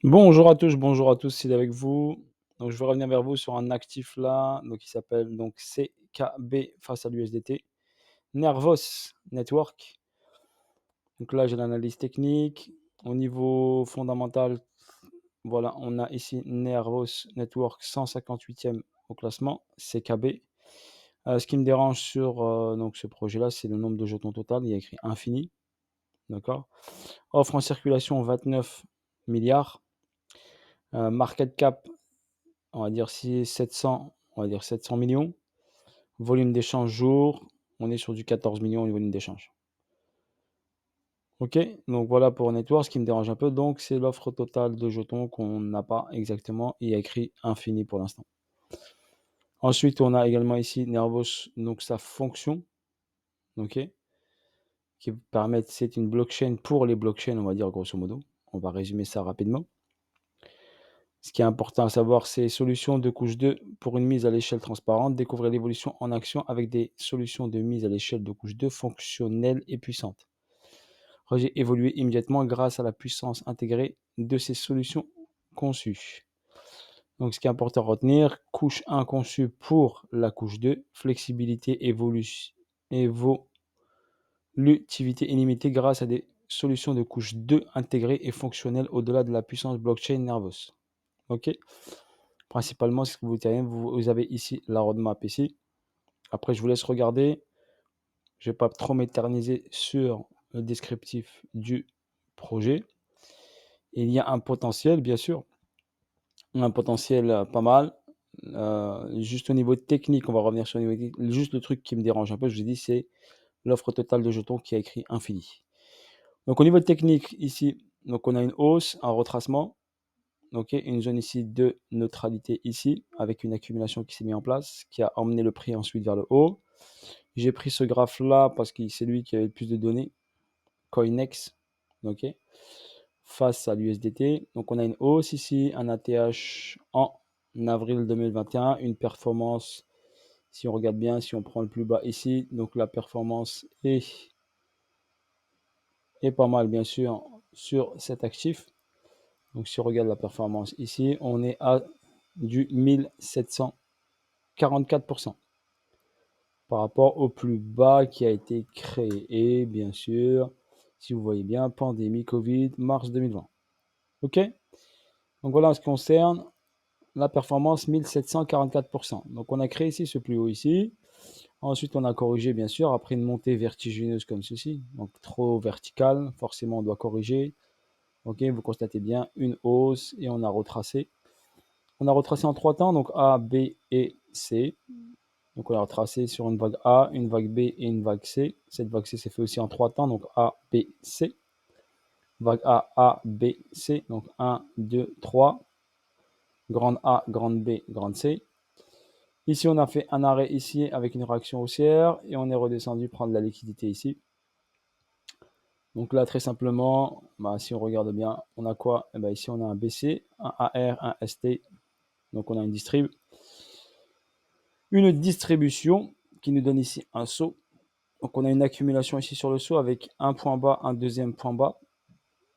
Bonjour à tous, c'est avec vous. Donc je vais revenir vers vous sur un actif là, donc qui s'appelle donc CKB face à l'USDT. Nervos Network. Donc là, j'ai l'analyse technique. Au niveau fondamental, voilà, on a ici Nervos Network 158e au classement, CKB. Ce qui me dérange sur donc ce projet-là, c'est le nombre de jetons total. Il y a écrit infini, d'accord. Offre en circulation 29 milliards. Market cap, on va dire si 700, on va dire 700 millions. Volume d'échange jour, on est sur du 14 millions au volume d'échange. Ok, donc voilà pour Network. Ce qui me dérange un peu, donc c'est l'offre totale de jetons qu'on n'a pas exactement. Il y a écrit infini pour l'instant. Ensuite, on a également ici Nervos, donc sa fonction, ok, qui permet, c'est une blockchain pour les blockchains, on va dire grosso modo. On va résumer ça rapidement. Ce qui est important à savoir, c'est solutions de couche 2 pour une mise à l'échelle transparente. Découvrir l'évolution en action avec des solutions de mise à l'échelle de couche 2 fonctionnelles et puissantes. Évoluer immédiatement grâce à la puissance intégrée de ces solutions conçues. Donc, ce qui est important à retenir, couche 1 conçue pour la couche 2, flexibilité, évolutivité illimitée grâce à des solutions de couche 2 intégrées et fonctionnelles au-delà de la puissance blockchain Nervos. Ok. Principalement, ce que vous avez ici la roadmap ici. Après, je vous laisse regarder. Je ne vais pas trop m'éterniser sur le descriptif du projet. Il y a un potentiel, bien sûr. Un potentiel pas mal. Juste au niveau technique, on va revenir sur le niveau technique. Juste le truc qui me dérange un peu, je vous ai dit, c'est l'offre totale de jetons qui a écrit infini. Donc au niveau technique, ici, donc on a une hausse, un retracement. Ok, une zone ici de neutralité ici, avec une accumulation qui s'est mise en place, qui a emmené le prix ensuite vers le haut. J'ai pris ce graphe-là parce que c'est lui qui avait le plus de données, Coinex, ok, face à l'USDT. Donc on a une hausse ici, un ATH en avril 2021, une performance, si on regarde bien, si on prend le plus bas ici, donc la performance est pas mal bien sûr sur cet actif. Donc si on regarde la performance ici, on est à du 1744% par rapport au plus bas qui a été créé. Et bien sûr, si vous voyez bien, pandémie Covid, mars 2020. OK. Donc voilà en ce qui concerne la performance 1744%. Donc on a créé ici ce plus haut ici. Ensuite, on a corrigé bien sûr après une montée vertigineuse comme ceci. Donc trop verticale, forcément on doit corriger. OK, vous constatez bien une hausse et on a retracé. On a retracé en 3 temps, donc A, B et C. Donc on a retracé sur une vague A, une vague B et une vague C. Cette vague C s'est fait aussi en 3 temps, donc A, B, C. Vague A, B, C. Donc 1, 2, 3. Grande A, grande B, grande C. Ici, on a fait un arrêt ici avec une réaction haussière et on est redescendu prendre la liquidité ici. Donc là, très simplement, si on regarde bien, on a quoi? Ici, on a un BC, un AR, un ST. Donc on a une distribution qui nous donne ici un saut. Donc on a une accumulation ici sur le saut avec un point bas, un deuxième point bas.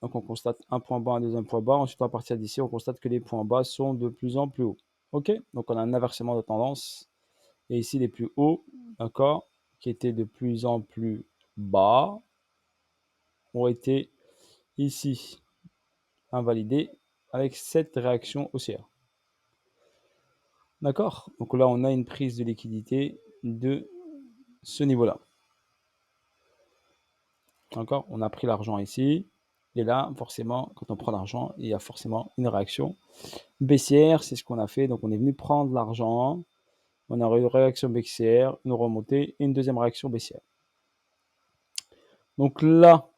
Donc on constate un point bas, un deuxième point bas. Ensuite, à partir d'ici, on constate que les points bas sont de plus en plus hauts. OK? Donc on a un inversement de tendance. Et ici, les plus hauts, d'accord, qui étaient de plus en plus bas, ont été ici invalidés avec cette réaction haussière. D'accord? Donc là, on a une prise de liquidité de ce niveau-là. D'accord? On a pris l'argent ici. Et là, forcément, quand on prend l'argent, il y a forcément une réaction baissière. C'est ce qu'on a fait. Donc, on est venu prendre l'argent. On a eu une réaction baissière, une remontée et une deuxième réaction baissière. Donc là,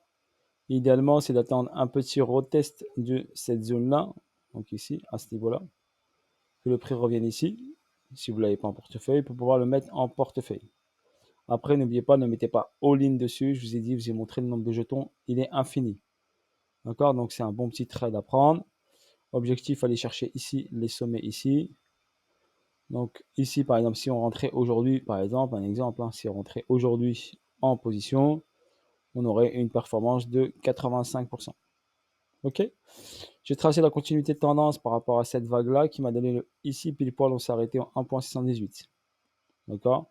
idéalement, c'est d'attendre un petit retest de cette zone-là. Donc ici, à ce niveau-là. Que le prix revienne ici. Si vous ne l'avez pas en portefeuille, pour pouvoir le mettre en portefeuille. Après, n'oubliez pas, ne mettez pas all-in dessus. Je vous ai dit, je vous ai montré le nombre de jetons. Il est infini. D'accord? Donc, c'est un bon petit trade à prendre. Objectif, aller chercher ici les sommets ici. Donc, ici, par exemple, si on rentrait aujourd'hui, par exemple, un exemple, si on rentrait aujourd'hui en position, on aurait une performance de 85%. OK? J'ai tracé la continuité de tendance par rapport à cette vague-là qui m'a donné ici, pile poil, on s'est arrêté en 1,78. D'accord?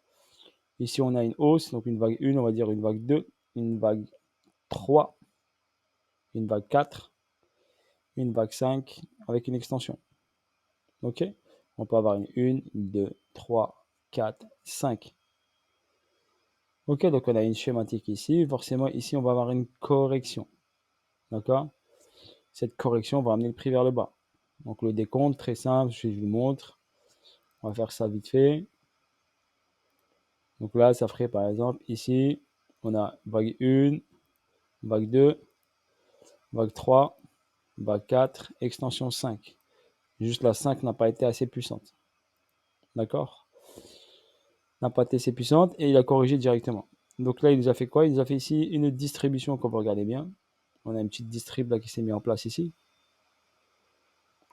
Ici, on a une hausse, donc une vague 1, on va dire une vague 2, une vague 3, une vague 4, une vague 5 avec une extension. Ok? On peut avoir une 2, 3, 4, 5. Ok, donc on a une schématique ici. Forcément, ici, on va avoir une correction. D'accord? Cette correction va amener le prix vers le bas. Donc le décompte, très simple, je vous montre. On va faire ça vite fait. Donc là, ça ferait par exemple ici, on a vague 1, vague 2, vague 3, vague 4, extension 5. Juste la 5 n'a pas été assez puissante. D'accord? N'a pas été assez puissante et il a corrigé directement. Donc là, il nous a fait quoi? Il nous a fait ici une distribution, qu'on peut regarder bien. On a une petite distrib là qui s'est mise en place ici.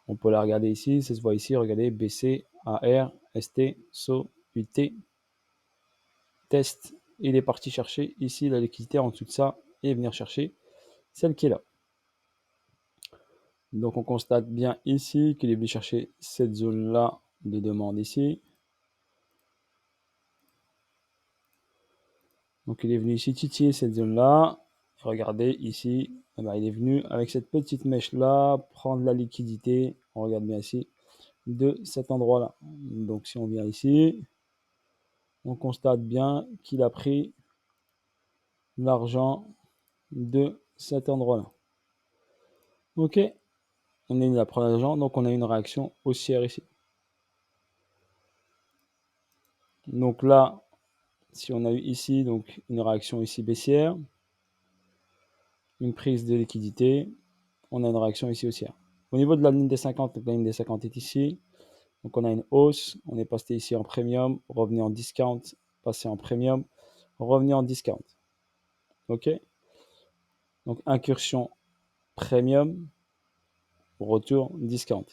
On peut la regarder ici, ça se voit ici, regardez, BC, AR, ST, SO, UT, test. Il est parti chercher ici la liquidité en dessous de ça et venir chercher celle qui est là. Donc on constate bien ici qu'il est venu chercher cette zone-là de demande ici. Donc il est venu ici titiller cette zone-là. Regardez ici, eh ben, il est venu avec cette petite mèche-là prendre la liquidité, on regarde bien ici, de cet endroit-là. Donc si on vient ici, on constate bien qu'il a pris l'argent de cet endroit-là. Ok, on est venu à prendre l'argent, donc on a une réaction haussière ici. Donc là, si on a eu ici donc une réaction ici baissière, une prise de liquidité, on a une réaction ici haussière. Au niveau de la ligne des 50, donc la ligne des 50 est ici. Donc on a une hausse, on est passé ici en premium, revenu en discount, passé en premium, revenu en discount. Ok? Donc incursion premium, retour discount.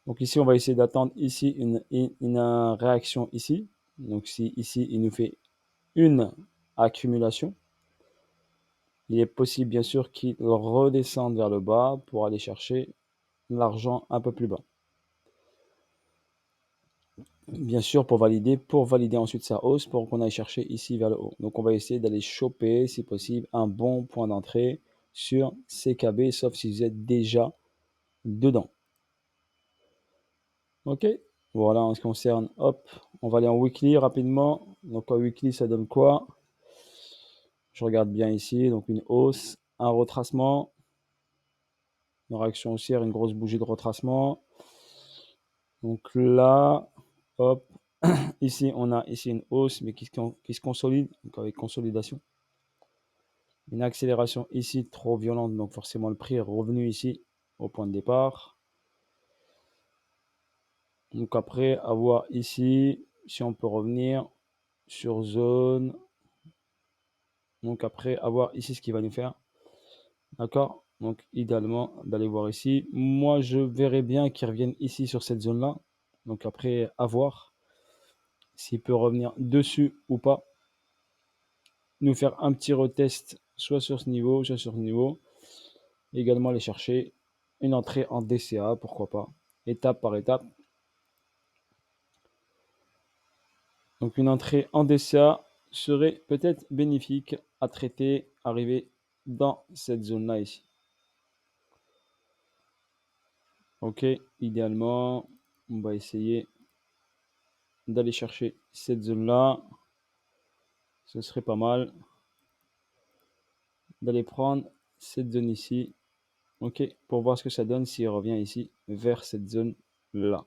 Donc ici, on va essayer d'attendre ici une réaction ici. Donc si ici, il nous fait une accumulation, il est possible bien sûr qu'il redescende vers le bas pour aller chercher l'argent un peu plus bas. Bien sûr, pour valider ensuite sa hausse, pour qu'on aille chercher ici vers le haut. Donc, on va essayer d'aller choper, si possible, un bon point d'entrée sur CKB, sauf si vous êtes déjà dedans. Ok, voilà en ce qui concerne, hop, on va aller en weekly rapidement. Donc, en weekly, ça donne quoi? Je regarde bien ici, donc une hausse, un retracement, une réaction haussière, une grosse bougie de retracement. Donc là, hop, ici, on a ici une hausse, mais qui se consolide, donc avec consolidation. Une accélération ici trop violente, donc forcément le prix est revenu ici au point de départ. Donc après, à voir ici, si on peut revenir sur zone. Donc après, à voir ici ce qu'il va nous faire. D'accord? Donc idéalement, d'aller voir ici. Moi, je verrais bien qu'il revienne ici sur cette zone-là. Donc après, à voir s'il peut revenir dessus ou pas. Nous faire un petit retest, soit sur ce niveau, soit sur ce niveau. Également aller chercher une entrée en DCA, pourquoi pas, étape par étape. Donc une entrée en DCA serait peut-être bénéfique à traiter, arriver dans cette zone-là ici. Ok, idéalement, on va essayer d'aller chercher cette zone-là. Ce serait pas mal d'aller prendre cette zone ici. Ok, pour voir ce que ça donne s'il revient ici vers cette zone-là.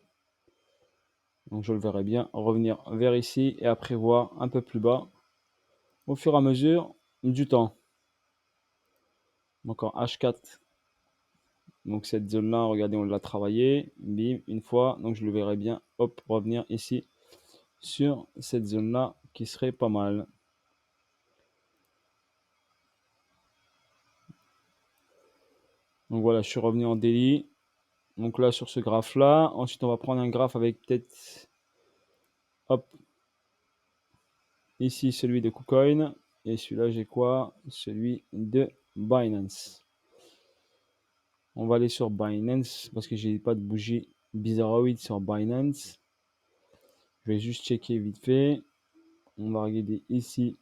Donc je le verrai bien revenir vers ici et après voir un peu plus bas au fur et à mesure du temps. Donc en H4, donc cette zone-là, regardez, on l'a travaillé, bim, une fois, donc je le verrai bien, hop, revenir ici sur cette zone-là qui serait pas mal. Donc voilà, je suis revenu en daily. Donc là, sur ce graphe-là, ensuite on va prendre un graphe avec peut-être, hop, ici celui de KuCoin, et celui-là j'ai quoi? Celui de Binance. On va aller sur Binance parce que j'ai pas de bougie bizarroïde sur Binance. Je vais juste checker vite fait. On va regarder ici.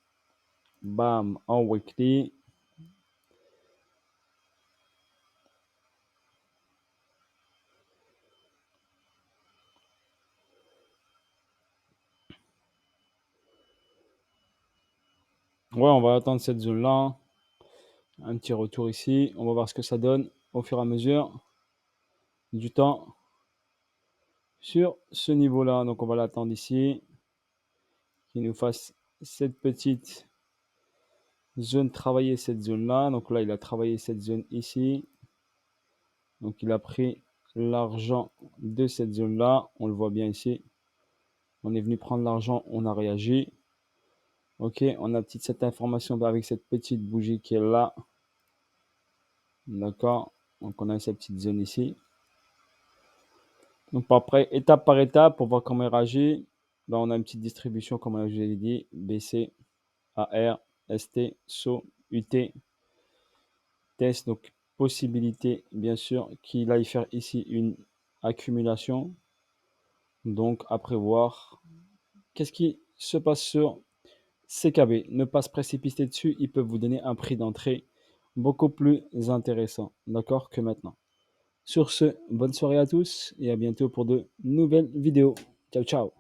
Bam, en weekly. Ouais, on va attendre cette zone-là. Un petit retour ici. On va voir ce que ça donne au fur et à mesure du temps sur ce niveau-là. Donc, on va l'attendre ici. Qu'il nous fasse cette petite zone, travailler cette zone-là. Donc là, il a travaillé cette zone ici. Donc, il a pris l'argent de cette zone-là. On le voit bien ici. On est venu prendre l'argent, on a réagi. Ok, on a cette information avec cette petite bougie qui est là. D'accord. Donc, on a cette petite zone ici. Donc, après, étape par étape, pour voir comment il réagit. Là, on a une petite distribution, comme je l'ai dit. BC, AR, ST, SO, UT, test. Donc, possibilité, bien sûr, qu'il aille faire ici une accumulation. Donc, après voir qu'est-ce qui se passe sur CKB. Ne pas se précipiter dessus. Ils peuvent vous donner un prix d'entrée beaucoup plus intéressant, d'accord, que maintenant. Sur ce, bonne soirée à tous et à bientôt pour de nouvelles vidéos. Ciao, ciao.